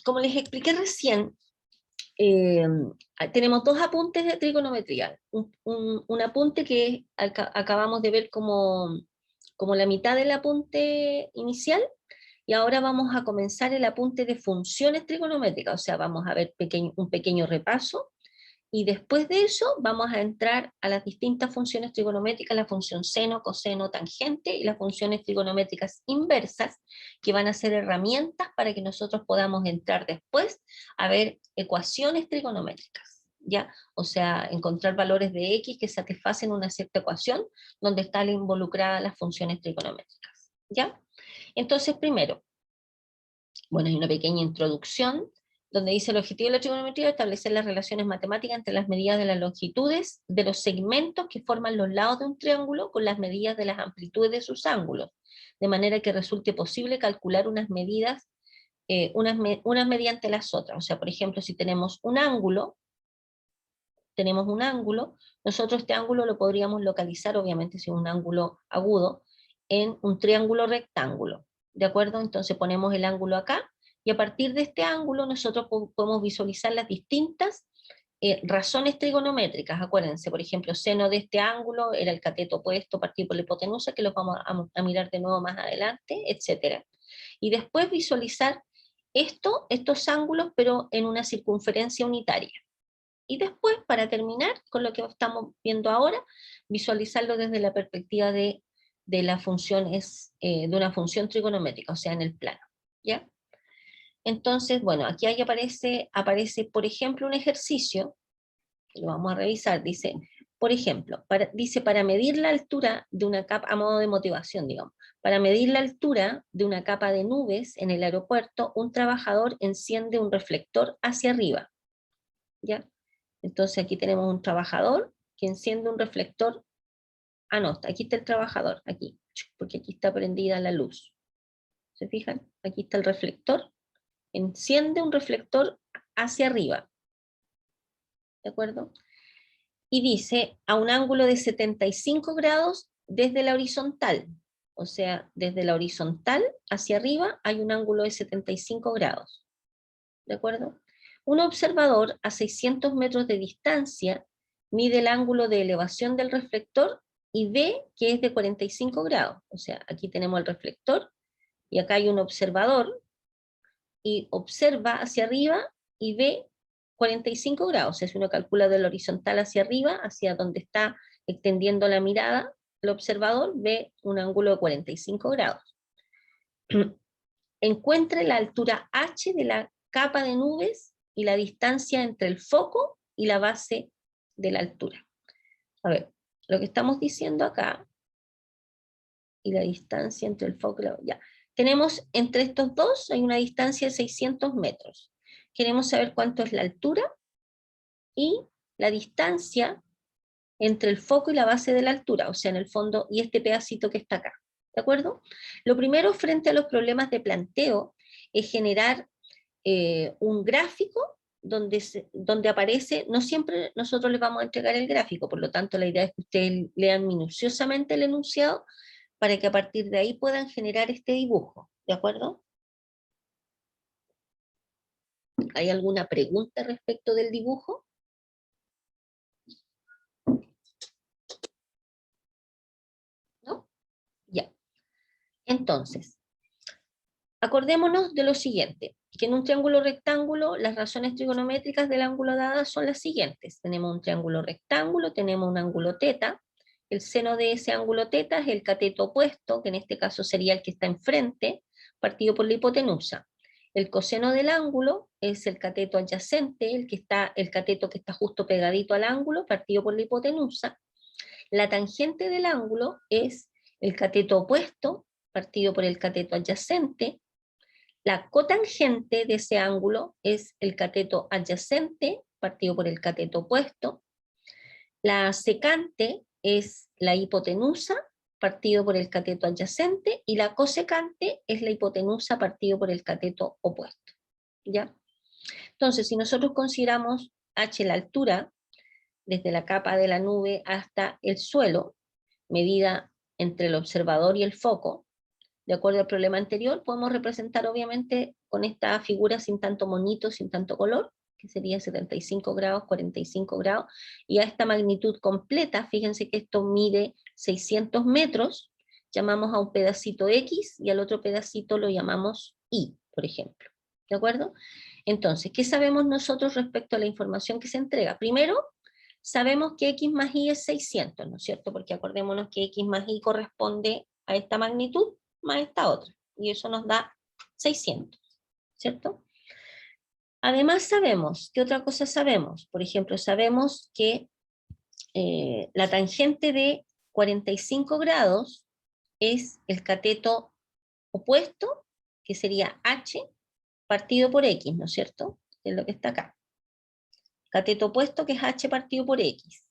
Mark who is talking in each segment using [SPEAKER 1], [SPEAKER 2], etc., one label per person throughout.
[SPEAKER 1] como les expliqué recién, tenemos dos apuntes de trigonometría. Un apunte que acabamos de ver como la mitad del apunte inicial, y ahora vamos a comenzar el apunte de funciones trigonométricas, o sea, vamos a ver un pequeño repaso, y después de eso vamos a entrar a las distintas funciones trigonométricas, la función seno, coseno, tangente, y las funciones trigonométricas inversas, que van a ser herramientas para que nosotros podamos entrar después a ver ecuaciones trigonométricas, ¿ya? O sea, encontrar valores de X que satisfacen una cierta ecuación, donde están involucradas las funciones trigonométricas, ¿ya? Entonces, primero, bueno, hay una pequeña introducción, donde dice: el objetivo de la trigonometría es establecer las relaciones matemáticas entre las medidas de las longitudes de los segmentos que forman los lados de un triángulo con las medidas de las amplitudes de sus ángulos, de manera que resulte posible calcular unas medidas, unas mediante las otras. O sea, por ejemplo, si tenemos un ángulo, nosotros este ángulo lo podríamos localizar, obviamente si es un ángulo agudo, en un triángulo rectángulo, ¿de acuerdo? Entonces ponemos el ángulo acá, y a partir de este ángulo nosotros podemos visualizar las distintas razones trigonométricas. Acuérdense, por ejemplo, seno de este ángulo era el cateto opuesto partido por la hipotenusa, que los vamos a mirar de nuevo más adelante, etc. Y después visualizar estos ángulos, pero en una circunferencia unitaria. Y después, para terminar con lo que estamos viendo ahora, visualizarlo desde la perspectiva de la función, de una función trigonométrica, o sea, en el plano, ¿ya? Entonces, bueno, aquí aparece, por ejemplo, un ejercicio, que lo vamos a revisar. Dice, por ejemplo, para medir la altura de una capa, a modo de motivación, digamos, para medir la altura de una capa de nubes en el aeropuerto, un trabajador enciende un reflector hacia arriba, ¿ya? Entonces aquí tenemos un trabajador que enciende un reflector. Ah, no, aquí está el trabajador, aquí, porque aquí está prendida la luz. ¿Se fijan? Aquí está el reflector. Enciende un reflector hacia arriba, ¿de acuerdo? Y dice a un ángulo de 75 grados desde la horizontal. O sea, desde la horizontal hacia arriba hay un ángulo de 75 grados, ¿de acuerdo? Un observador a 600 metros de distancia mide el ángulo de elevación del reflector y ve que es de 45 grados. O sea, aquí tenemos el reflector y acá hay un observador y observa hacia arriba y ve 45 grados. O sea, si uno calcula de la horizontal hacia arriba, hacia donde está extendiendo la mirada, el observador ve un ángulo de 45 grados. Encuentre la altura h de la capa de nubes y la distancia entre el foco y la base de la altura. A ver, lo que estamos diciendo acá, y la distancia entre el foco y la... Ya. Tenemos entre estos dos, hay una distancia de 600 metros. Queremos saber cuánto es la altura y la distancia entre el foco y la base de la altura, o sea, en el fondo, y este pedacito que está acá. ¿De acuerdo? Lo primero, frente a los problemas de planteo, es generar un gráfico donde aparece. No siempre nosotros les vamos a entregar el gráfico, por lo tanto la idea es que ustedes lean minuciosamente el enunciado para que a partir de ahí puedan generar este dibujo, ¿de acuerdo? ¿Hay alguna pregunta respecto del dibujo? ¿No? Ya. Entonces, acordémonos de lo siguiente, que en un triángulo rectángulo las razones trigonométricas del ángulo dadas son las siguientes. Tenemos un triángulo rectángulo, tenemos un ángulo teta, el seno de ese ángulo teta es el cateto opuesto, que en este caso sería el que está enfrente, partido por la hipotenusa. El coseno del ángulo es el cateto adyacente, el cateto que está justo pegadito al ángulo, partido por la hipotenusa. La tangente del ángulo es el cateto opuesto, partido por el cateto adyacente. La cotangente de ese ángulo es el cateto adyacente, partido por el cateto opuesto. La secante es la hipotenusa, partido por el cateto adyacente, y la cosecante es la hipotenusa, partido por el cateto opuesto. ¿Ya? Entonces, si nosotros consideramos h la altura, desde la capa de la nube hasta el suelo, medida entre el observador y el foco, de acuerdo al problema anterior, podemos representar obviamente con esta figura sin tanto monito, sin tanto color, que sería 75 grados, 45 grados, y a esta magnitud completa, fíjense que esto mide 600 metros, llamamos a un pedacito X y al otro pedacito lo llamamos Y, por ejemplo. ¿De acuerdo? Entonces, ¿qué sabemos nosotros respecto a la información que se entrega? Primero, sabemos que X más Y es 600, ¿no es cierto? Porque acordémonos que X más Y corresponde a esta magnitud más esta otra, y eso nos da 600, ¿cierto? Además sabemos, ¿qué otra cosa sabemos? Por ejemplo, sabemos que la tangente de 45 grados es el cateto opuesto, que sería H, partido por X, ¿no es cierto? Es lo que está acá. Cateto opuesto, que es H partido por X,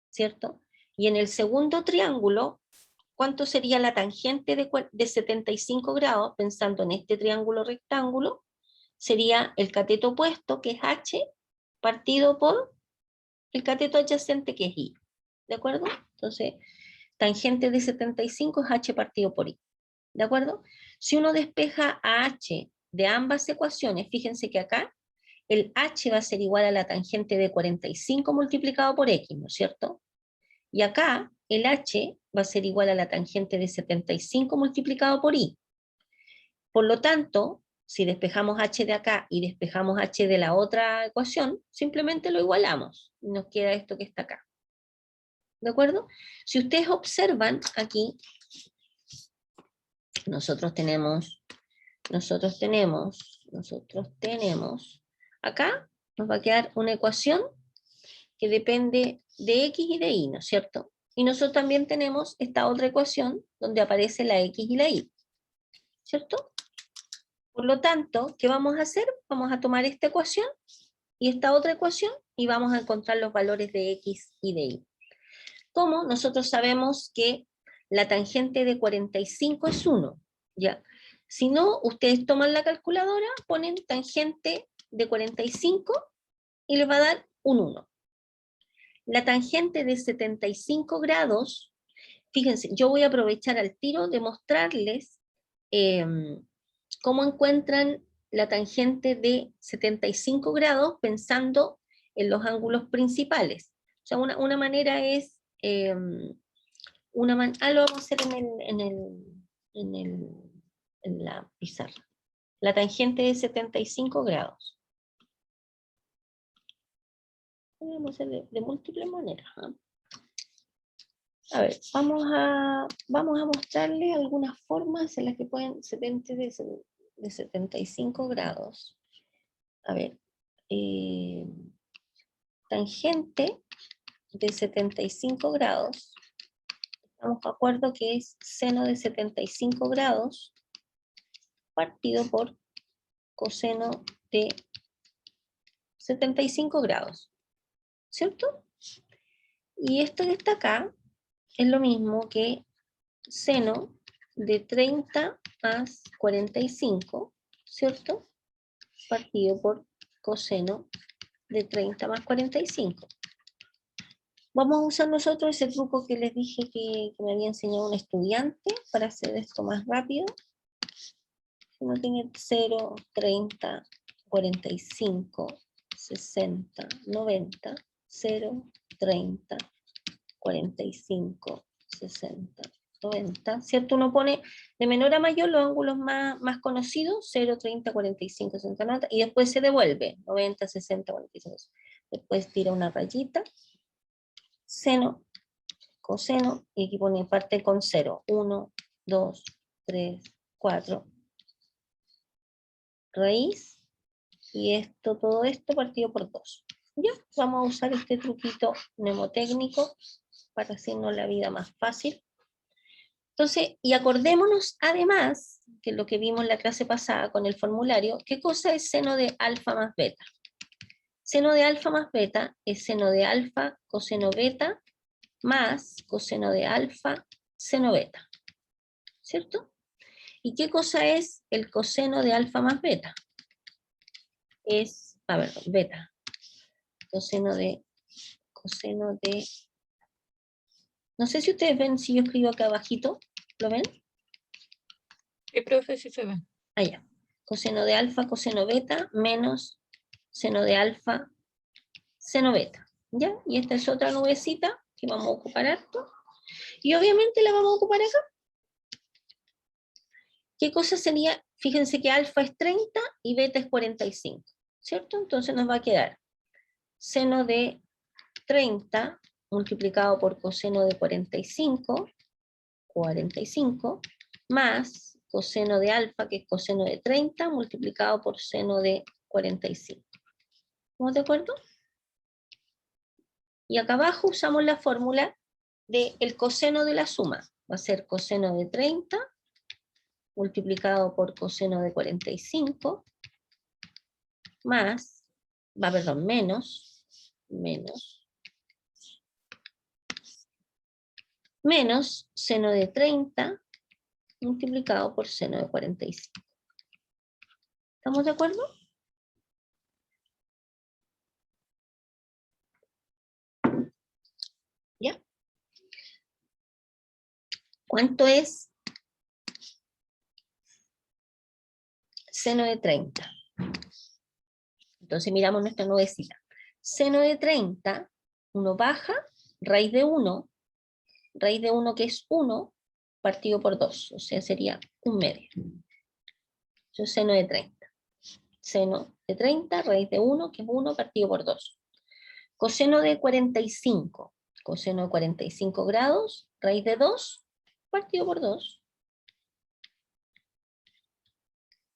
[SPEAKER 1] ¿cierto? Y en el segundo triángulo, ¿cuánto sería la tangente de 75 grados? Pensando en este triángulo rectángulo, sería el cateto opuesto, que es H, partido por el cateto adyacente, que es Y. ¿De acuerdo? Entonces, tangente de 75 es H partido por Y. ¿De acuerdo? Si uno despeja a H de ambas ecuaciones, fíjense que acá el H va a ser igual a la tangente de 45 multiplicado por X, ¿no es cierto? Y acá el H va a ser igual a la tangente de 75 multiplicado por Y. Por lo tanto, si despejamos H de acá y despejamos H de la otra ecuación, simplemente lo igualamos. Nos queda esto que está acá. ¿De acuerdo? Si ustedes observan aquí, nosotros tenemos, acá nos va a quedar una ecuación que depende de X y de Y, ¿no es cierto? Y nosotros también tenemos esta otra ecuación donde aparece la X y la Y, ¿cierto? Por lo tanto, ¿qué vamos a hacer? Vamos a tomar esta ecuación y esta otra ecuación y vamos a encontrar los valores de X y de Y. ¿Cómo? Nosotros sabemos que la tangente de 45 es 1, ¿ya? Si no, ustedes toman la calculadora, ponen tangente de 45 y les va a dar un 1. La tangente de 75 grados, fíjense, yo voy a aprovechar al tiro de mostrarles cómo encuentran la tangente de 75 grados pensando en los ángulos principales. O sea, una manera es, lo vamos a hacer en la pizarra. La tangente de 75 grados. Podemos hacer de múltiples maneras. ¿Eh? A ver, vamos a mostrarles algunas formas en las que pueden de 75 grados. A ver, tangente de 75 grados. Estamos de acuerdo que es seno de 75 grados partido por coseno de 75 grados. ¿Cierto? Y esto que está acá es lo mismo que seno de 30 más 45, ¿cierto? Partido por coseno de 30 más 45. Vamos a usar nosotros ese truco que les dije que me había enseñado un estudiante para hacer esto más rápido. Uno tiene 0, 30, 45, 60, 90, 0, 30, 45, 60, 90, ¿cierto? Uno pone de menor a mayor los ángulos más conocidos, 0, 30, 45, 60, 90, y después se devuelve, 90, 60, 45. Después tira una rayita, seno, coseno, y aquí pone parte con 0, 1, 2, 3, 4, raíz, y esto, todo esto partido por 2. Ya, vamos a usar este truquito mnemotécnico para hacernos la vida más fácil. Entonces, y acordémonos además, que lo que vimos en la clase pasada con el formulario, ¿qué cosa es seno de alfa más beta? Seno de alfa más beta es seno de alfa coseno beta más coseno de alfa seno beta, ¿cierto? ¿Y qué cosa es el coseno de alfa más beta? Es, a ver, beta, coseno de, no sé si ustedes ven si yo escribo acá abajito, ¿lo ven?
[SPEAKER 2] Sí, profe, sí se ve.
[SPEAKER 1] Allá. coseno de alfa, coseno beta, menos seno de alfa, seno beta. ¿Ya? Y esta es otra nubecita que vamos a ocupar harto. Y obviamente la vamos a ocupar acá. ¿Qué cosa sería? Fíjense que alfa es 30 y beta es 45, ¿cierto? Entonces nos va a quedar seno de 30 multiplicado por coseno de 45, más coseno de alfa, que es coseno de 30, multiplicado por seno de 45. ¿Estamos de acuerdo? Y acá abajo usamos la fórmula del coseno de la suma. Va a ser coseno de 30 multiplicado por coseno de 45, más, menos seno de 30 multiplicado por seno de 45. ¿Estamos de acuerdo? ¿Ya? ¿Cuánto es seno de 30? Entonces miramos nuestra nubecita. Seno de 30, uno baja, raíz de 1 que es 1, partido por 2, o sea, sería 1/2. Eso es seno de 30. Seno de 30, raíz de 1, que es 1, partido por 2. Coseno de 45. Coseno de 45 grados, raíz de 2, partido por 2.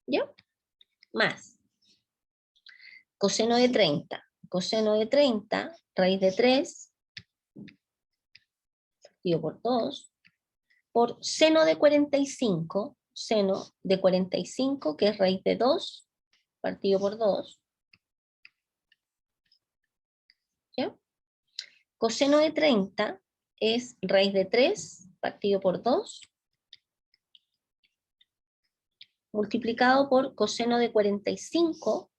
[SPEAKER 1] ¿Ya? Más. Coseno de 30. Coseno de 30, raíz de 3, partido por 2. Por seno de 45, que es raíz de 2, partido por 2. ¿Ya? Coseno de 30 es raíz de 3, partido por 2, multiplicado por coseno de 45,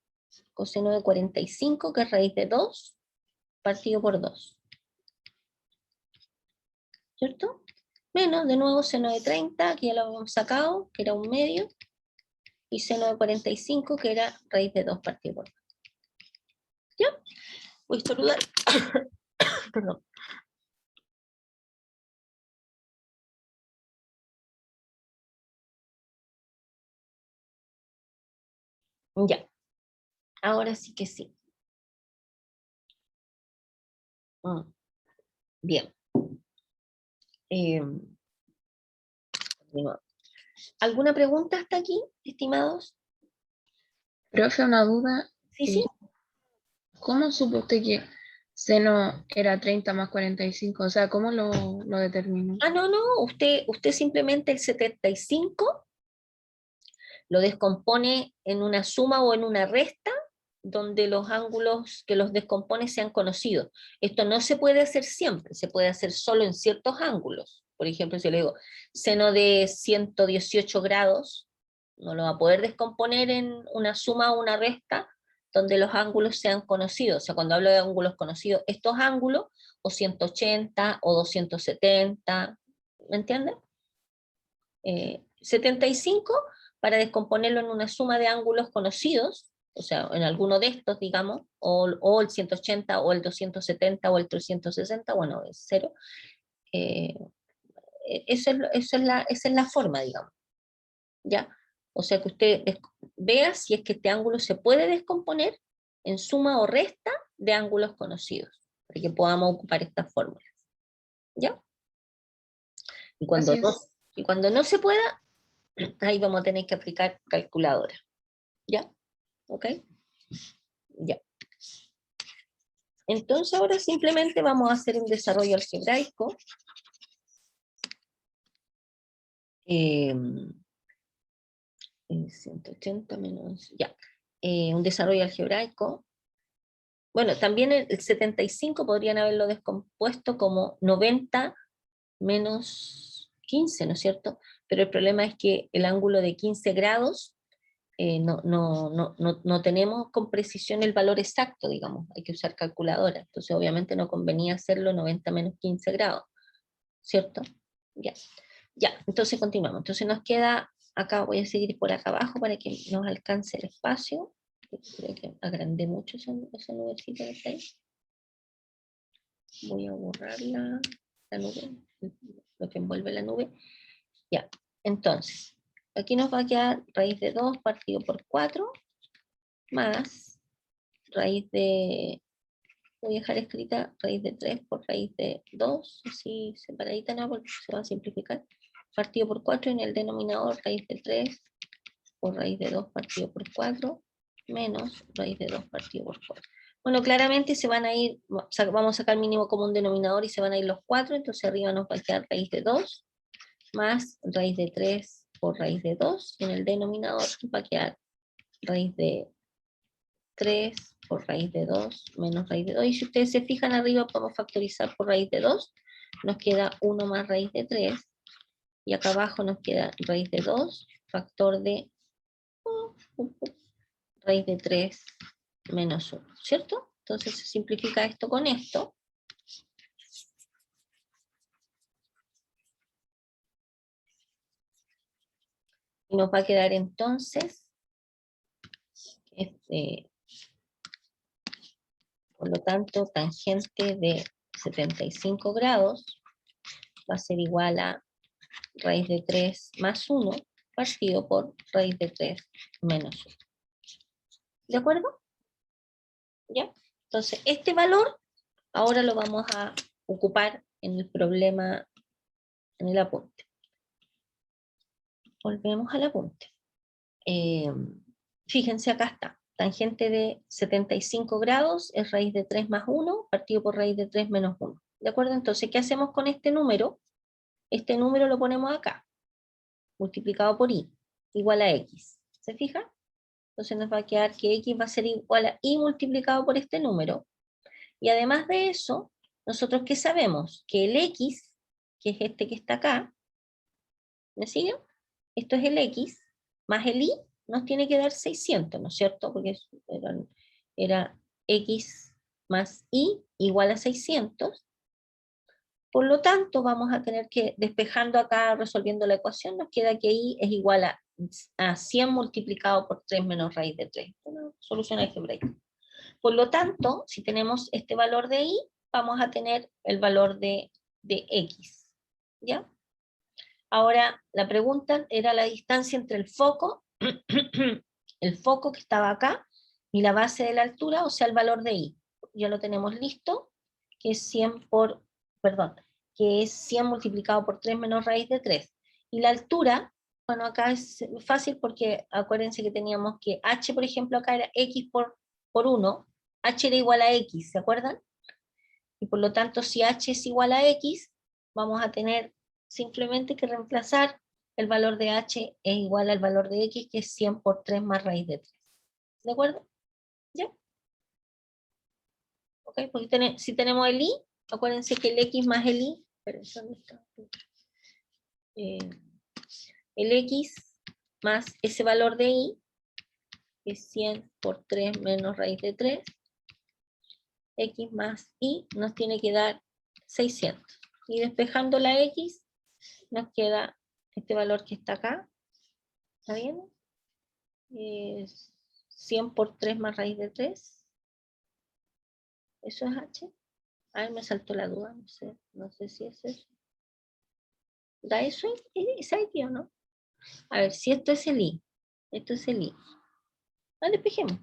[SPEAKER 1] que es raíz de 2, partido por 2. ¿Cierto? Menos, de nuevo, seno de 30, aquí ya lo habíamos sacado, que era 1/2, y seno de 45, que era raíz de 2 partido por 2. ¿Ya? Voy a estornudar. Perdón. Ya. Ahora sí que sí. Bien. ¿Alguna pregunta hasta aquí, estimados?
[SPEAKER 2] Profe, una duda.
[SPEAKER 1] Sí, sí.
[SPEAKER 2] ¿Cómo supo usted que seno era 30 más 45? O sea, ¿cómo lo determinó?
[SPEAKER 1] No. Usted simplemente el 75 lo descompone en una suma o en una resta donde los ángulos que los descompone sean conocidos. Esto no se puede hacer siempre, se puede hacer solo en ciertos ángulos. Por ejemplo, si yo le digo seno de 118 grados, no lo va a poder descomponer en una suma o una resta donde los ángulos sean conocidos. O sea, cuando hablo de ángulos conocidos, estos ángulos, o 180 o 270, ¿me entienden? 75 para descomponerlo en una suma de ángulos conocidos, o sea, en alguno de estos, digamos, o el 180, o el 270, o el 360, bueno, es 0. Esa es la forma, digamos, ¿ya? O sea, que usted vea si es que este ángulo se puede descomponer en suma o resta de ángulos conocidos, para que podamos ocupar estas fórmulas, ¿ya? Y cuando no se pueda, ahí vamos a tener que aplicar calculadora. ¿Ya? ¿Ok? Ya. Entonces ahora simplemente vamos a hacer un desarrollo algebraico. 180 menos, ya. Un desarrollo algebraico. Bueno, también el 75 podrían haberlo descompuesto como 90 menos 15, ¿no es cierto? Pero el problema es que el ángulo de 15 grados no tenemos con precisión el valor exacto, digamos, hay que usar calculadora, entonces obviamente no convenía hacerlo 90 menos 15 grados, ¿cierto? Ya, entonces continuamos, entonces nos queda acá voy a seguir por acá abajo para que nos alcance el espacio. Creo que agrandé mucho esa nubecita que está ahí. Voy a borrar la nube, lo que envuelve la nube. Ya, entonces, aquí nos va a quedar raíz de 2 partido por 4, más raíz de, voy a dejar escrita raíz de 3 por raíz de 2, así separadita, no, porque se va a simplificar, partido por 4, en el denominador raíz de 3 por raíz de 2 partido por 4, menos raíz de 2 partido por 4. Bueno, claramente se van a ir, vamos a sacar mínimo común denominador y se van a ir los 4, entonces arriba nos va a quedar raíz de 2, más raíz de 3 por raíz de 2, y en el denominador va a quedar raíz de 3 por raíz de 2 menos raíz de 2, y si ustedes se fijan arriba podemos factorizar por raíz de 2, nos queda 1 más raíz de 3, y acá abajo nos queda raíz de 2, factor de raíz de 3 menos 1, ¿cierto? Entonces se simplifica esto con esto. Y nos va a quedar entonces, por lo tanto, tangente de 75 grados va a ser igual a raíz de 3 más 1 partido por raíz de 3 menos 1. ¿De acuerdo? ¿Ya? Entonces, este valor ahora lo vamos a ocupar en el problema, en el apunte. Volvemos al apunte. Fíjense, acá está. Tangente de 75 grados es raíz de 3 más 1 partido por raíz de 3 menos 1. ¿De acuerdo? Entonces, ¿qué hacemos con este número? Este número lo ponemos acá, multiplicado por y, igual a x. ¿Se fija? Entonces nos va a quedar que x va a ser igual a y multiplicado por este número. Y además de eso, nosotros ¿qué sabemos? Que el x, que es este que está acá, ¿me siguen? Esto es el x, más el y, nos tiene que dar 600, ¿no es cierto? Porque era x más y igual a 600. Por lo tanto, vamos a tener que, despejando acá, resolviendo la ecuación, nos queda que y es igual a 100 multiplicado por 3 menos raíz de 3. Una solución algebraica. Por lo tanto, si tenemos este valor de y, vamos a tener el valor de x. ¿Ya? Ahora, la pregunta era la distancia entre el foco, el foco que estaba acá, y la base de la altura, o sea, el valor de y. Ya lo tenemos listo, que es 100 por, perdón, que es 100 multiplicado por 3 menos raíz de 3. Y la altura, bueno, acá es fácil porque acuérdense que teníamos que h, por ejemplo, acá era x por 1, h era igual a x, ¿se acuerdan? Y por lo tanto, si h es igual a x, vamos a tener simplemente que reemplazar el valor de h es igual al valor de x, que es 100 por 3 más raíz de 3. ¿De acuerdo? ¿Ya? Ok, porque si tenemos el y, acuérdense que el x más el y, ¿dónde está? El x más ese valor de y, que es 100 por 3 menos raíz de 3, x más y nos tiene que dar 600. Y despejando la x, nos queda este valor que está acá, ¿está bien? Es 100 por 3 más raíz de 3. ¿Eso es h? Ay, me saltó la duda, no sé si es eso. ¿Da eso? ¿Es aquí o no? A ver, si esto es el i, esto es el i. Despejemos.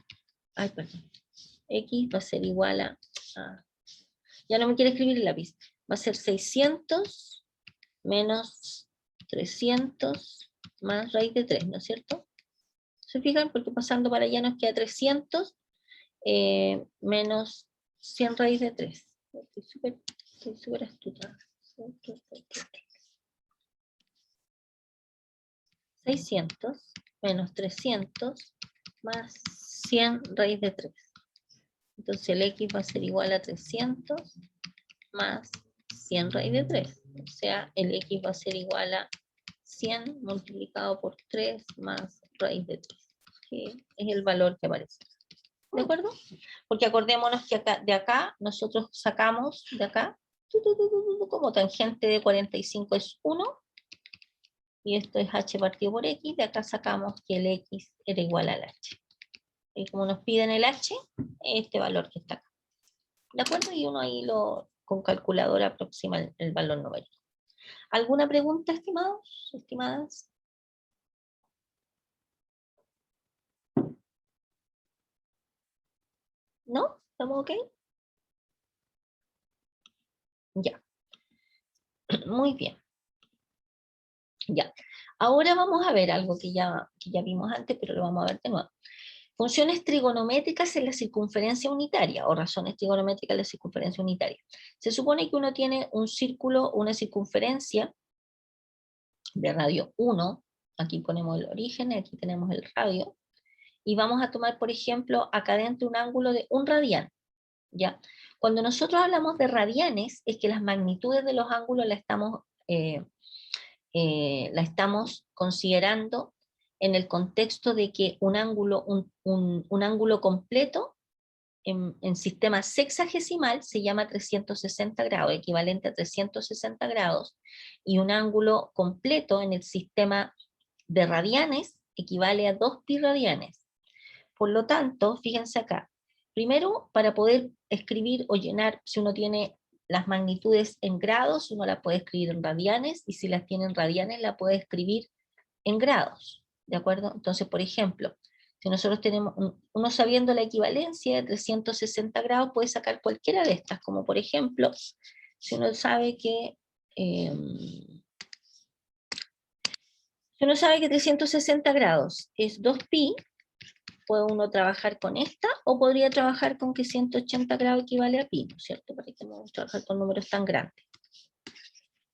[SPEAKER 1] Ay, perdón. X va a ser igual a... ya no me quiere escribir el lápiz. Va a ser 600 menos 300 más raíz de 3, ¿no es cierto? ¿Se fijan? Porque pasando para allá nos queda 300 menos 100 raíz de 3. Estoy súper astuta. 600 menos 300 más 100 raíz de 3. Entonces el x va a ser igual a 300 más 100 raíz de 3. O sea, el x va a ser igual a 100 multiplicado por 3 más raíz de 3, que es el valor que aparece. ¿De acuerdo? Porque acordémonos que de acá nosotros sacamos, de acá, como tangente de 45 es 1, y esto es h partido por x, de acá sacamos que el x era igual al h. Y como nos piden el h, este valor que está acá. ¿De acuerdo? Y uno ahí con calculadora aproxima el valor numérico. ¿Alguna pregunta, estimados, estimadas? ¿No? ¿Estamos ok? Ya. Muy bien. Ya. Ahora vamos a ver algo que ya vimos antes, pero lo vamos a ver de nuevo. Funciones trigonométricas en la circunferencia unitaria, o razones trigonométricas en la circunferencia unitaria. Se supone que uno tiene un círculo, una circunferencia de radio 1, aquí ponemos el origen, aquí tenemos el radio, y vamos a tomar, por ejemplo, acá dentro un ángulo de 1 radian, ¿ya? Cuando nosotros hablamos de radianes, es que las magnitudes de los ángulos la estamos considerando en el contexto de que un ángulo completo en sistema sexagesimal se llama 360 grados, equivalente a 360 grados, y un ángulo completo en el sistema de radianes equivale a 2 pi radianes. Por lo tanto, fíjense acá, primero, para poder escribir o llenar, si uno tiene las magnitudes en grados, uno la puede escribir en radianes, y si las tiene en radianes, la puede escribir en grados, ¿de acuerdo? Entonces, por ejemplo, si nosotros tenemos, uno sabiendo la equivalencia de 360 grados, puede sacar cualquiera de estas, como por ejemplo, si uno sabe que, si uno sabe que 360 grados es 2pi, puede uno trabajar con esta, o podría trabajar con que 180 grados equivale a pi, ¿no es cierto? Para que no vamos a trabajar con números tan grandes.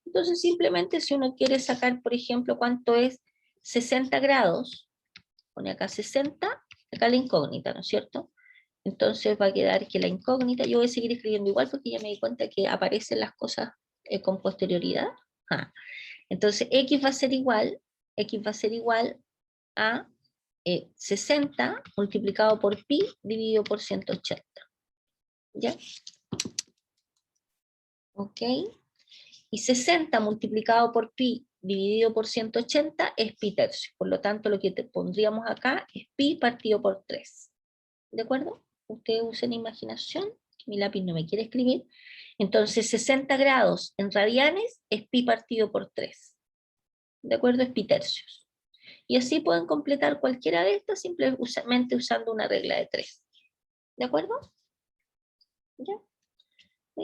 [SPEAKER 1] Entonces, simplemente si uno quiere sacar, por ejemplo, cuánto es 60 grados, pone acá 60, acá la incógnita, ¿no es cierto? Entonces va a quedar que la incógnita, yo voy a seguir escribiendo igual porque ya me di cuenta que aparecen las cosas con posterioridad. Entonces x va a ser igual a 60 multiplicado por pi dividido por 180. ¿Ya? ¿Ok? Y 60 multiplicado por pi dividido por 180 es pi tercio. Por lo tanto, lo que pondríamos acá es pi partido por 3. ¿De acuerdo? Ustedes usen imaginación, que mi lápiz no me quiere escribir. Entonces, 60 grados en radianes es pi partido por 3. ¿De acuerdo? Es pi tercios. Y así pueden completar cualquiera de estas simplemente usando una regla de 3. ¿De acuerdo? ¿Ya?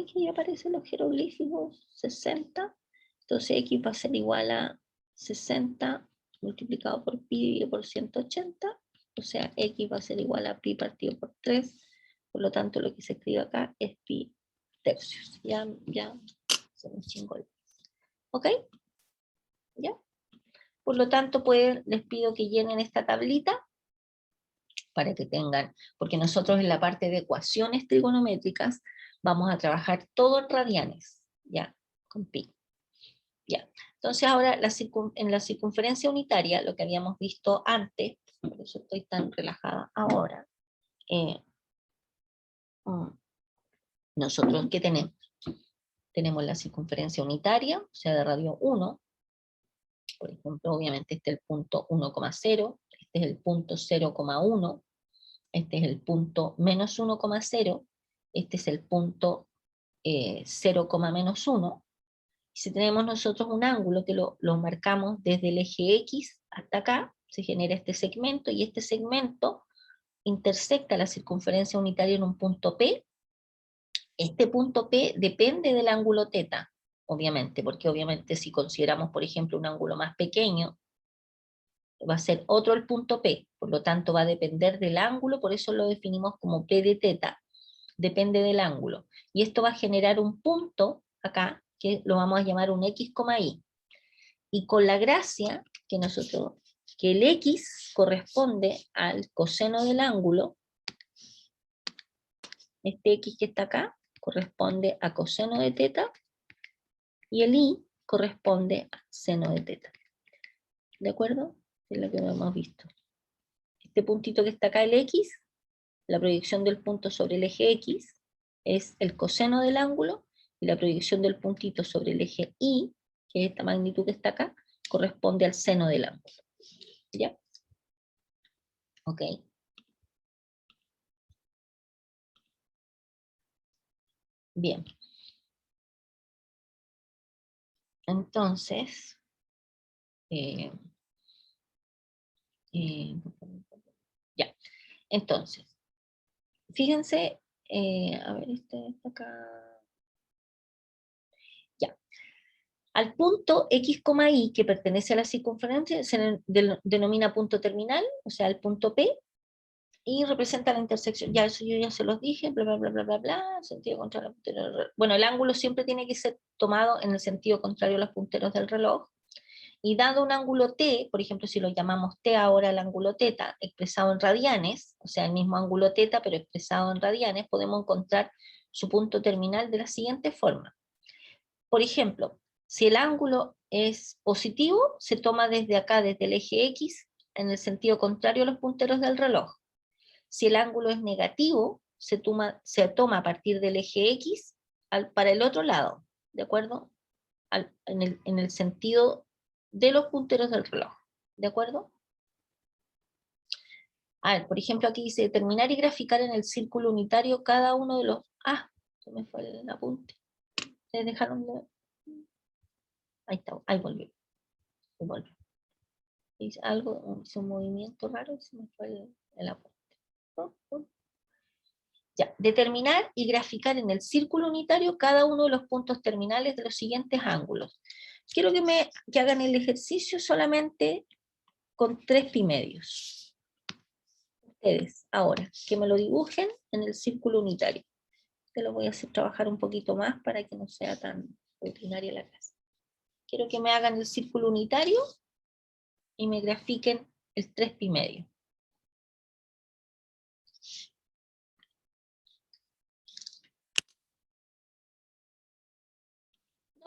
[SPEAKER 1] Aquí aparecen los jeroglíficos 60. Entonces x va a ser igual a 60 multiplicado por pi dividido por 180. O sea, x va a ser igual a pi partido por 3. Por lo tanto, lo que se escribe acá es pi tercios. Ya se me chingó el... ¿Ok? ¿Ya? Por lo tanto, les pido que llenen esta tablita para que tengan, porque nosotros en la parte de ecuaciones trigonométricas vamos a trabajar todo en radianes, ¿ya? Con pi. Ya. Entonces ahora en la circunferencia unitaria, lo que habíamos visto antes, por eso estoy tan relajada ahora, nosotros, ¿qué tenemos? Tenemos la circunferencia unitaria, o sea, de radio 1, por ejemplo, obviamente este es el punto 1,0, este es el punto 0,1, este es el punto menos 1,0, este es el punto 0, menos 1. Si tenemos nosotros un ángulo que lo marcamos desde el eje X hasta acá, se genera este segmento, y este segmento intersecta la circunferencia unitaria en un punto P. Este punto P depende del ángulo θ, obviamente, porque obviamente si consideramos, por ejemplo, un ángulo más pequeño, va a ser otro el punto P, por lo tanto va a depender del ángulo, por eso lo definimos como P de θ, depende del ángulo. Y esto va a generar un punto acá, que lo vamos a llamar un X, Y. Y con la gracia que el X corresponde al coseno del ángulo, este X que está acá corresponde a coseno de θ, y el Y corresponde a seno de θ. ¿De acuerdo? Es lo que hemos visto. Este puntito que está acá, el X, la proyección del punto sobre el eje X es el coseno del ángulo, y la proyección del puntito sobre el eje Y, que es esta magnitud que está acá, corresponde al seno del ángulo. ¿Ya? Ok. Bien. Entonces, ya. Entonces, fíjense, a ver, este acá. Ya. Al punto X, Y, que pertenece a la circunferencia, se denomina punto terminal, o sea, el punto P, y representa la intersección. Ya eso yo ya se los dije, bla, bla, bla, bla, bla, bla, sentido contrario a los punteros del reloj. Bueno, el ángulo siempre tiene que ser tomado en el sentido contrario a los punteros del reloj, y dado un ángulo T, por ejemplo, si lo llamamos T ahora el ángulo θ, expresado en radianes, o sea, el mismo ángulo θ, pero expresado en radianes, podemos encontrar su punto terminal de la siguiente forma. Por ejemplo, si el ángulo es positivo, se toma desde acá, desde el eje X, en el sentido contrario a los punteros del reloj. Si el ángulo es negativo, se toma a partir del eje X para el otro lado, ¿de acuerdo? En el sentido de los punteros del reloj, ¿de acuerdo? A ver, por ejemplo, aquí dice determinar y graficar en el círculo unitario cada uno de los... Ah, se me fue el apunte. ¿Ustedes dejaron de...? Ahí está, ahí volvió. Hice algo, hice un movimiento raro y se me fue el apunte. Ya, determinar y graficar en el círculo unitario cada uno de los puntos terminales de los siguientes ángulos. Quiero que hagan el ejercicio solamente con 3 pi medios. Ustedes, ahora, que me lo dibujen en el círculo unitario. Te lo voy a hacer trabajar un poquito más para que no sea tan rutinaria la clase. Quiero que me hagan el círculo unitario y me grafiquen el 3 pi medio.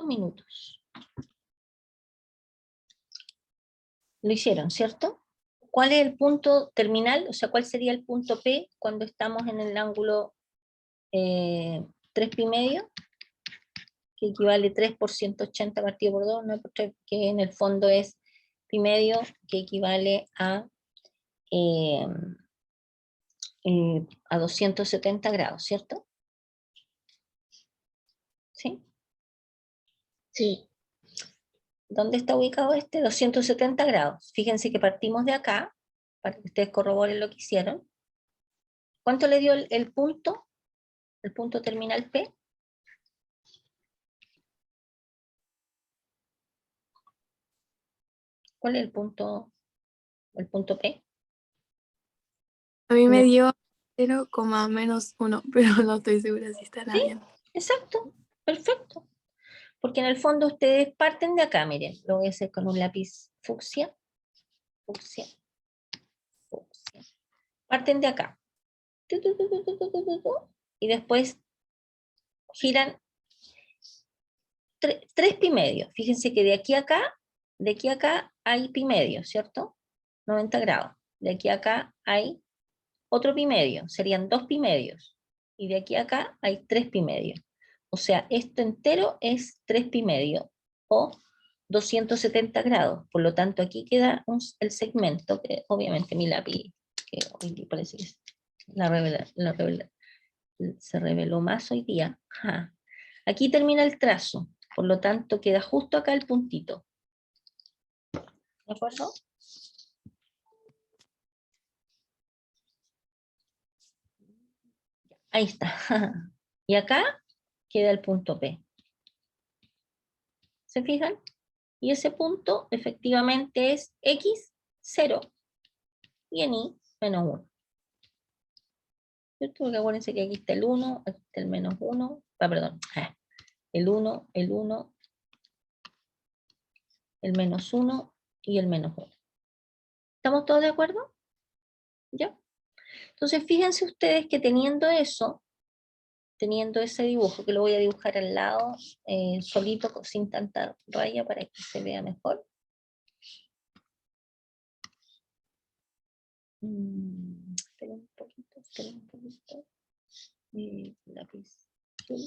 [SPEAKER 1] Minutos. Lo hicieron, ¿cierto? ¿Cuál es el punto terminal? O sea, ¿cuál sería el punto P cuando estamos en el ángulo 3 pi medio? Que equivale 3 por 180 partido por 2, 9 por 3, que en el fondo es pi medio, que equivale eh, a 270 grados, ¿cierto? ¿Sí?
[SPEAKER 2] Sí.
[SPEAKER 1] ¿Dónde está ubicado este? 270 grados. Fíjense que partimos de acá, para que ustedes corroboren lo que hicieron. ¿Cuánto le dio el punto? El punto terminal P. ¿Cuál es el punto P?
[SPEAKER 3] A mí me dio 0,-1, pero no estoy segura si estará
[SPEAKER 1] Sí,
[SPEAKER 3] bien.
[SPEAKER 1] exacto, perfecto. Porque en el fondo ustedes parten de acá, miren, lo voy a hacer con un lápiz fucsia. Fucsia. Fucsia. Parten de acá. Y después giran 3 pi medio. Fíjense que de aquí a acá hay pi medio, ¿cierto? 90 grados. De aquí a acá hay otro pi medio, serían 2 pi medios. Y de aquí a acá hay 3 pi medio. O sea, esto entero es 3 pi medio o 270 grados. Por lo tanto, aquí queda el segmento, que obviamente mi lápiz, que hoy parece que se reveló más hoy día. Ajá. Aquí termina el trazo, por lo tanto queda justo acá el puntito. ¿De acuerdo? Ahí está. Y acá queda el punto P. ¿Se fijan? Y ese punto efectivamente es X, 0, y en Y, menos 1. ¿Cierto? Porque acuérdense que aquí está el 1, aquí está el menos 1, perdón, el 1, el 1, el menos 1 y el menos 1. ¿Estamos todos de acuerdo? ¿Ya? Entonces fíjense ustedes que teniendo eso, teniendo ese dibujo, que lo voy a dibujar al lado, solito, sin tanta raya para que se vea mejor. Esperen un poquito, esperen un poquito. Lápiz azul.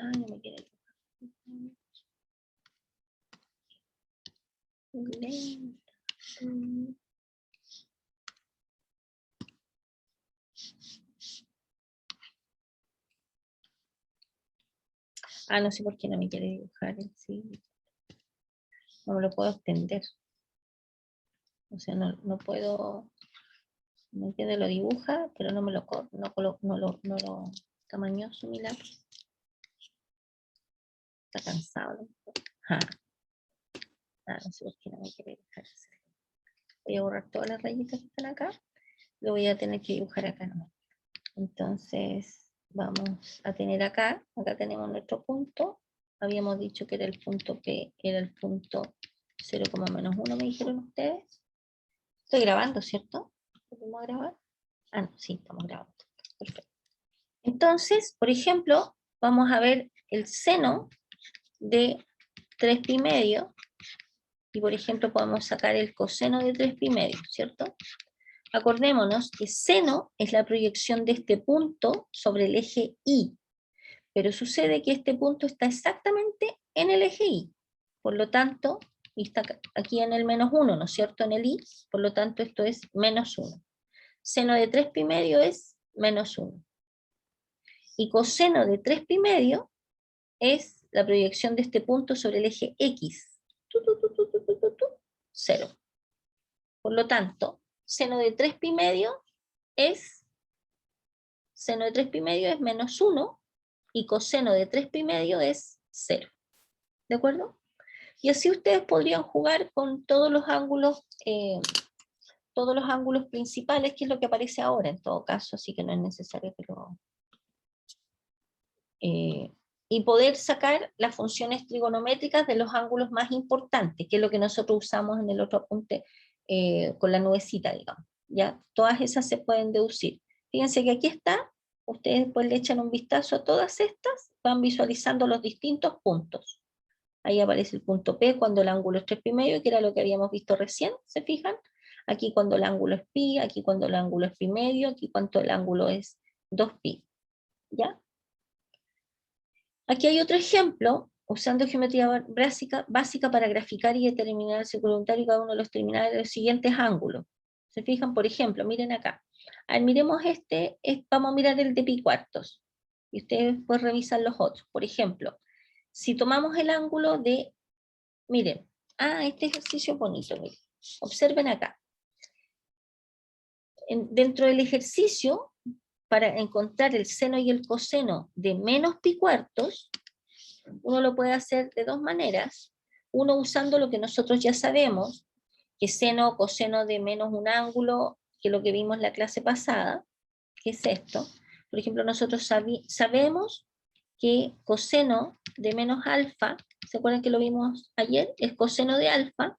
[SPEAKER 1] Ah, no me quiere dibujar. Ah, no sé por qué no me quiere dibujar en sí. No me lo puedo extender. O sea, no puedo. No entiende, lo dibuja, pero no me lo no lo tamañoso mi lápiz. Está cansado. Ah, no sé por qué no me quiere dibujar. Voy a borrar todas las rayitas que están acá. Lo voy a tener que dibujar acá nomás. Entonces, vamos a tener acá tenemos nuestro punto. Habíamos dicho que era el punto P, era el punto 0,-1, me dijeron ustedes. Estoy grabando, ¿cierto? ¿Podemos grabar? Ah, no, sí, estamos grabando. Perfecto. Entonces, por ejemplo, vamos a ver el seno de 3π², y por ejemplo podemos sacar el coseno de 3π², ¿cierto? Acordémonos que seno es la proyección de este punto sobre el eje Y, pero sucede que este punto está exactamente en el eje Y, por lo tanto, y está aquí en el -1, ¿no es cierto?, en el Y, por lo tanto esto es -1. Seno de 3π² es -1. Y coseno de 3π² es la proyección de este punto sobre el eje X. 0. Por lo tanto, seno de 3π² es -1 y coseno de 3π² es 0. ¿De acuerdo? Y así ustedes podrían jugar con todos los ángulos principales, que es lo que aparece ahora en todo caso, así que no es necesario que lo... y poder sacar las funciones trigonométricas de los ángulos más importantes, que es lo que nosotros usamos en el otro apunte con la nubecita, digamos. ¿Ya? Todas esas se pueden deducir. Fíjense que aquí está, ustedes después le echan un vistazo a todas estas, van visualizando los distintos puntos. Ahí aparece el punto P cuando el ángulo es 3π², que era lo que habíamos visto recién, ¿se fijan? Aquí cuando el ángulo es pi, aquí cuando el ángulo es π², aquí cuando el ángulo es 2π. ¿Ya? Aquí hay otro ejemplo, usando geometría básica para graficar y determinar el círculo unitario y cada uno de los terminales de los siguientes ángulos. ¿Se fijan? Por ejemplo, miren acá. A ver, miremos vamos a mirar el de pi cuartos. Y ustedes pues revisan los otros. Por ejemplo, si tomamos el ángulo de, miren, este ejercicio es bonito, miren. Observen acá. Dentro del ejercicio, para encontrar el seno y el coseno de -π², uno lo puede hacer de dos maneras. Uno usando lo que nosotros ya sabemos, que seno o coseno de menos un ángulo, que lo que vimos en la clase pasada, que es esto. Por ejemplo, nosotros sabemos que coseno de menos alfa, ¿se acuerdan que lo vimos ayer? Es coseno de alfa,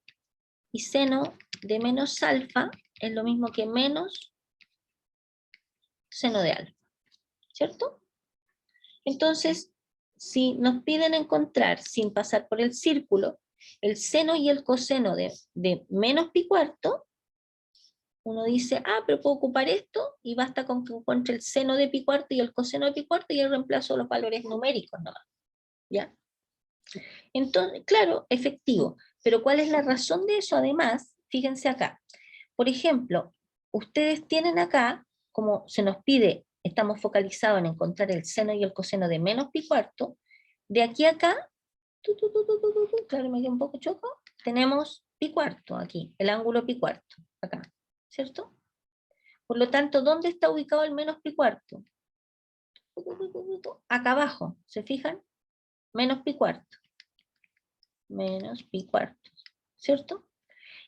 [SPEAKER 1] y seno de menos alfa es lo mismo que menos seno de alfa, ¿cierto? Entonces, si nos piden encontrar, sin pasar por el círculo, el seno y el coseno de -π², uno dice, pero puedo ocupar esto, y basta con que encuentre el seno de pi² y el coseno de pi², y el reemplazo los valores numéricos nomás. ¿Ya? Entonces, claro, efectivo. Pero ¿cuál es la razón de eso? Además, fíjense acá. Por ejemplo, ustedes tienen acá, como se nos pide, estamos focalizados en encontrar el seno y el coseno de -π², de aquí a acá, claro, me quedé un poco choco, tenemos pi² aquí, el ángulo pi², acá, ¿cierto? Por lo tanto, ¿dónde está ubicado el -π²? Acá abajo, ¿se fijan? -π², ¿cierto?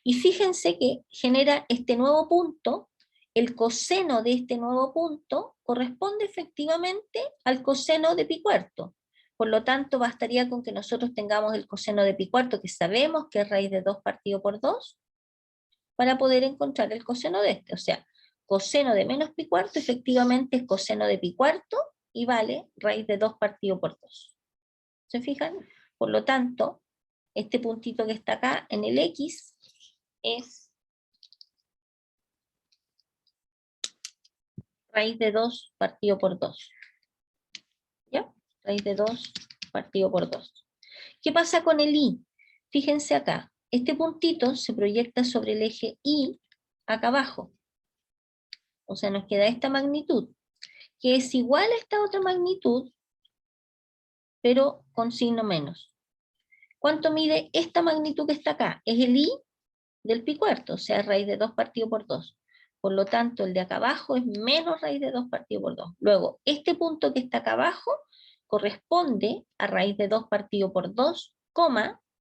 [SPEAKER 1] Y fíjense que genera este nuevo punto, el coseno de este nuevo punto corresponde efectivamente al coseno de pi². Por lo tanto, bastaría con que nosotros tengamos el coseno de pi², que sabemos que es raíz de 2 partido por 2, para poder encontrar el coseno de este. O sea, coseno de -π² efectivamente es coseno de pi² y vale raíz de 2 partido por 2. ¿Se fijan? Por lo tanto, este puntito que está acá en el X es raíz de 2 partido por 2. ¿Ya? Raíz de 2 partido por 2. ¿Qué pasa con el I? Fíjense acá, este puntito se proyecta sobre el eje Y acá abajo. O sea, nos queda esta magnitud, que es igual a esta otra magnitud, pero con signo menos. ¿Cuánto mide esta magnitud que está acá? Es el I del pi cuarto, o sea, raíz de 2 partido por 2. Por lo tanto, el de acá abajo es menos raíz de 2 partido por 2. Luego, este punto que está acá abajo corresponde a raíz de 2 partido por 2,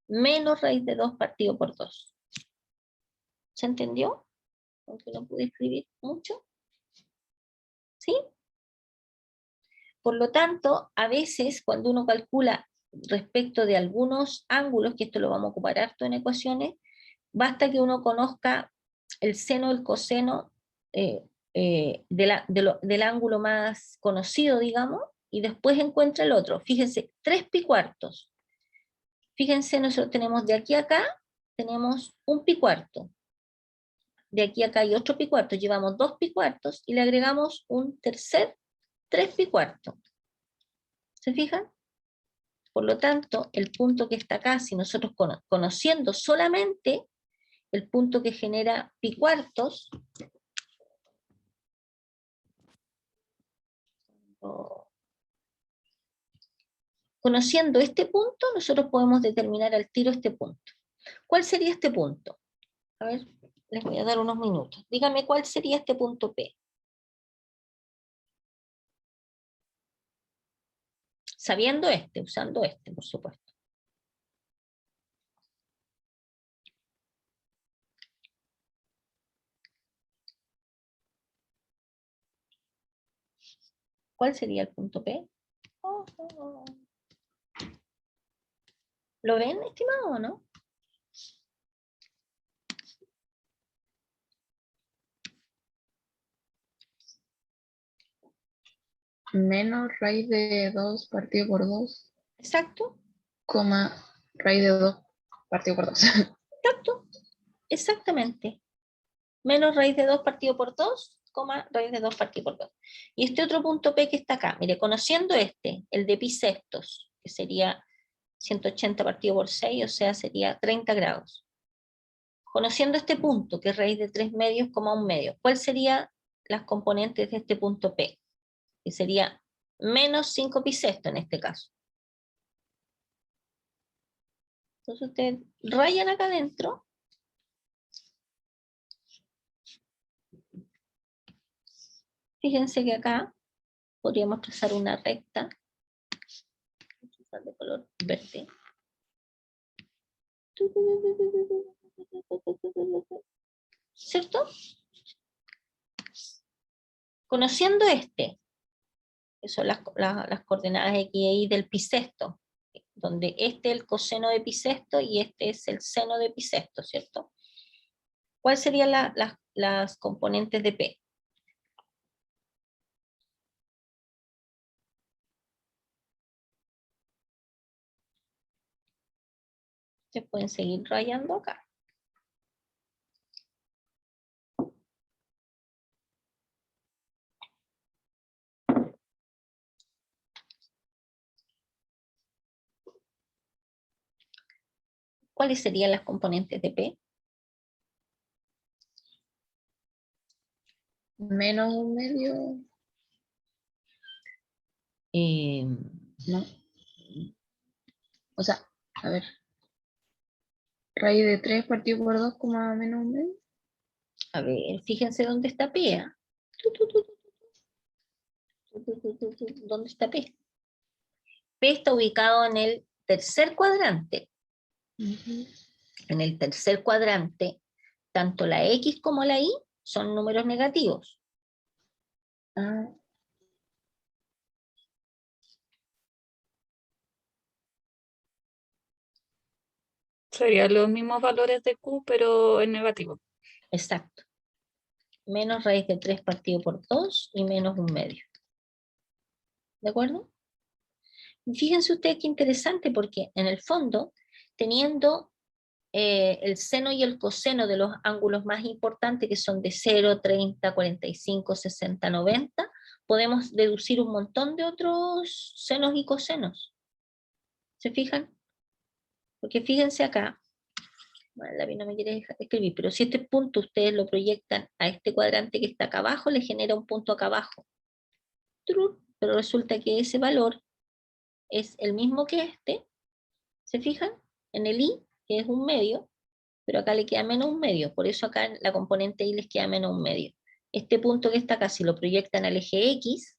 [SPEAKER 1] menos raíz de 2 partido por 2. ¿Se entendió? Aunque no pude escribir mucho. ¿Sí? Por lo tanto, a veces cuando uno calcula respecto de algunos ángulos, que esto lo vamos a ocupar harto en ecuaciones, basta que uno conozca el seno, el coseno del ángulo más conocido, digamos, y después encuentra el otro. Fíjense, 3 pi cuartos. Fíjense, nosotros tenemos de aquí a acá, tenemos un pi cuarto. De aquí a acá hay otro pi cuarto, llevamos 2 pi cuartos y le agregamos un tercer 3 pi cuarto. ¿Se fijan? Por lo tanto, el punto que está acá, si nosotros conociendo solamente el punto que genera pi cuartos, conociendo este punto, nosotros podemos determinar al tiro este punto. ¿Cuál sería este punto? A ver, les voy a dar unos minutos. Díganme cuál sería este punto P. Sabiendo usando por supuesto. ¿Cuál sería el punto P? ¿Lo ven, estimado, o no?
[SPEAKER 2] Menos raíz de 2 partido por 2,
[SPEAKER 1] Exacto,
[SPEAKER 2] raíz de 2 partido por 2.
[SPEAKER 1] exacto, exactamente. Menos raíz de 2 partido por 2, raíz de 2 partido por 2. Y este otro punto P que está acá, mire, conociendo el de pi sextos, que sería 180 partido por 6, o sea, sería 30 grados. Conociendo este punto, que es raíz de 3 medios, 1 medio, ¿cuáles serían las componentes de este punto P? Que sería menos 5 pi sexto en este caso. Entonces ustedes rayan acá adentro. Fíjense que acá podríamos trazar una recta de color verde. ¿Cierto? Conociendo que son las coordenadas X y Y del pi sexto, donde este es el coseno de pi sexto y este es el seno de pi sexto, ¿cierto? ¿Cuáles serían las componentes de P? Se pueden seguir rayando acá. ¿Cuáles serían las componentes de P?
[SPEAKER 2] Menos 1 medio. No. O sea, a ver. Raíz de 3 partido por 2, menos 1 medio.
[SPEAKER 1] A ver, fíjense dónde está P. ¿Dónde está P? P está ubicado en el tercer cuadrante. En el tercer cuadrante, tanto la X como la Y son números negativos.
[SPEAKER 3] Serían los mismos valores de Q, pero en negativo.
[SPEAKER 1] Exacto. Menos raíz de 3 partido por 2 y menos 1 medio. ¿De acuerdo? Y fíjense ustedes qué interesante, porque en el fondo, teniendo el seno y el coseno de los ángulos más importantes, que son de 0, 30, 45, 60, 90, podemos deducir un montón de otros senos y cosenos. ¿Se fijan? Porque fíjense acá, bueno, la no me quiere dejar escribir, pero si este punto ustedes lo proyectan a este cuadrante que está acá abajo, le genera un punto acá abajo. Pero resulta que ese valor es el mismo que este, ¿se fijan? En el i, que es un medio, pero acá le queda menos un medio, por eso acá en la componente i les queda menos un medio. Este punto que está acá, si lo proyectan al eje x,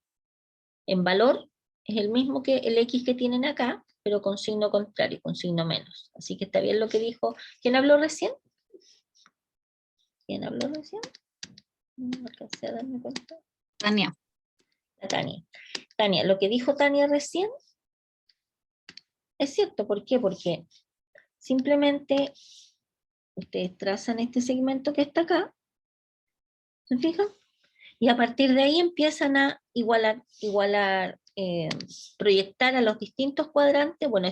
[SPEAKER 1] en valor, es el mismo que el x que tienen acá, pero con signo contrario, con signo menos. Así que está bien lo que dijo. ¿Quién habló recién? ¿Quién habló recién? No alcancé a darme cuenta.
[SPEAKER 4] Tania.
[SPEAKER 1] La Tania. Tania, lo que dijo Tania recién es cierto. ¿Por qué? Porque simplemente ustedes trazan este segmento que está acá, ¿se fijan? Y a partir de ahí empiezan a proyectar a los distintos cuadrantes. Bueno,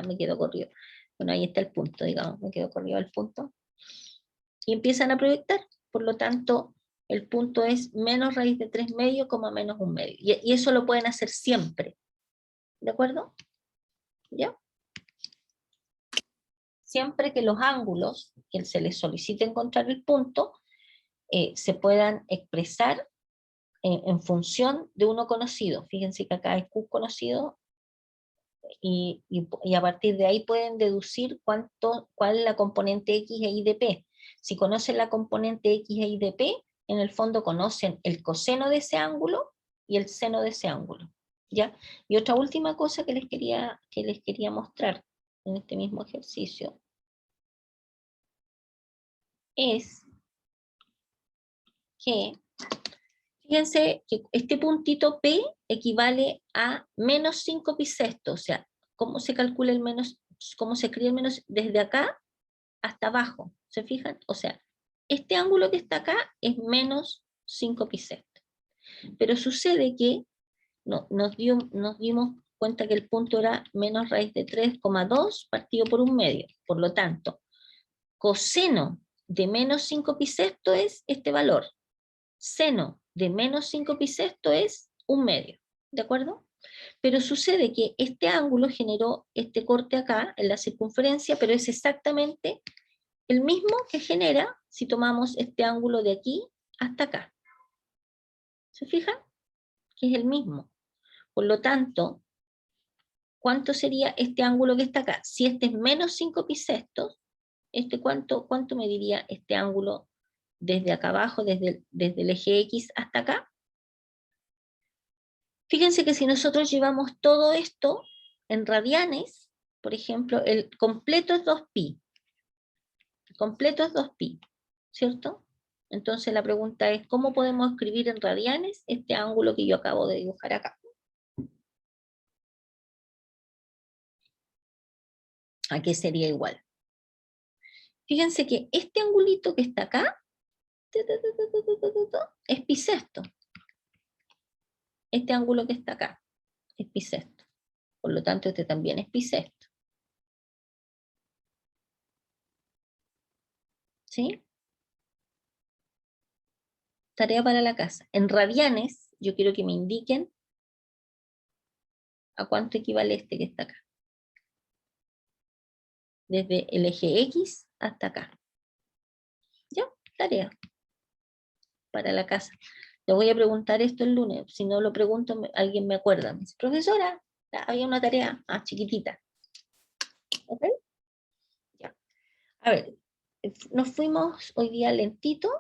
[SPEAKER 1] me quedo corrido. Bueno, ahí está el punto, digamos, me quedo corrido el punto. Y empiezan a proyectar. Por lo tanto, el punto es menos raíz de 3 medio, menos 1 medio. Y eso lo pueden hacer siempre. ¿De acuerdo? ¿Ya? Siempre que los ángulos que se les solicite encontrar el punto se puedan expresar en función de uno conocido. Fíjense que acá hay Q conocido y a partir de ahí pueden deducir cuál es la componente X e Y de P. Si conocen la componente X e Y de P, en el fondo conocen el coseno de ese ángulo y el seno de ese ángulo. ¿Ya? Y otra última cosa que les quería mostrar en este mismo ejercicio es que fíjense que este puntito P equivale a menos 5 pi sexto, o sea, ¿cómo se calcula el menos, cómo se escribe el menos desde acá hasta abajo? ¿Se fijan? O sea, este ángulo que está acá es menos 5 pi sexto. Pero sucede que nos dimos cuenta que el punto era menos raíz de 3,2 partido por 1 medio. Por lo tanto, coseno de menos 5 pi sexto es este valor. Seno de menos 5 pi sexto es 1 medio, ¿de acuerdo? Pero sucede que este ángulo generó este corte acá en la circunferencia, pero es exactamente el mismo que genera si tomamos este ángulo de aquí hasta acá. ¿Se fijan? Que es el mismo. Por lo tanto, ¿cuánto sería este ángulo que está acá? Si este es menos 5 pi sextos, ¿cuánto mediría este ángulo desde acá abajo, desde el eje X hasta acá? Fíjense que si nosotros llevamos todo esto en radianes, por ejemplo, el completo es 2pi. El completo es 2pi, ¿cierto? Entonces la pregunta es, ¿cómo podemos escribir en radianes este ángulo que yo acabo de dibujar acá? ¿A qué sería igual? Fíjense que este angulito que está acá es pi sexto. Este ángulo que está acá es pi sexto. Por lo tanto, este también es pi sexto. ¿Sí? Tarea para la casa. En radianes, yo quiero que me indiquen a cuánto equivale este que está acá. Desde el eje X hasta acá. ¿Ya? Tarea para la casa. Le voy a preguntar esto el lunes. Si no lo pregunto, alguien me acuerda. Me dice, profesora, había una tarea chiquitita. ¿Ok? Ya. A ver, nos fuimos hoy día lentito.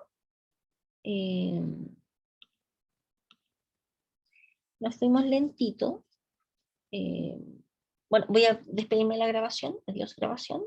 [SPEAKER 1] Nos fuimos lentito. Bueno, voy a despedirme de la grabación. Adiós, grabación.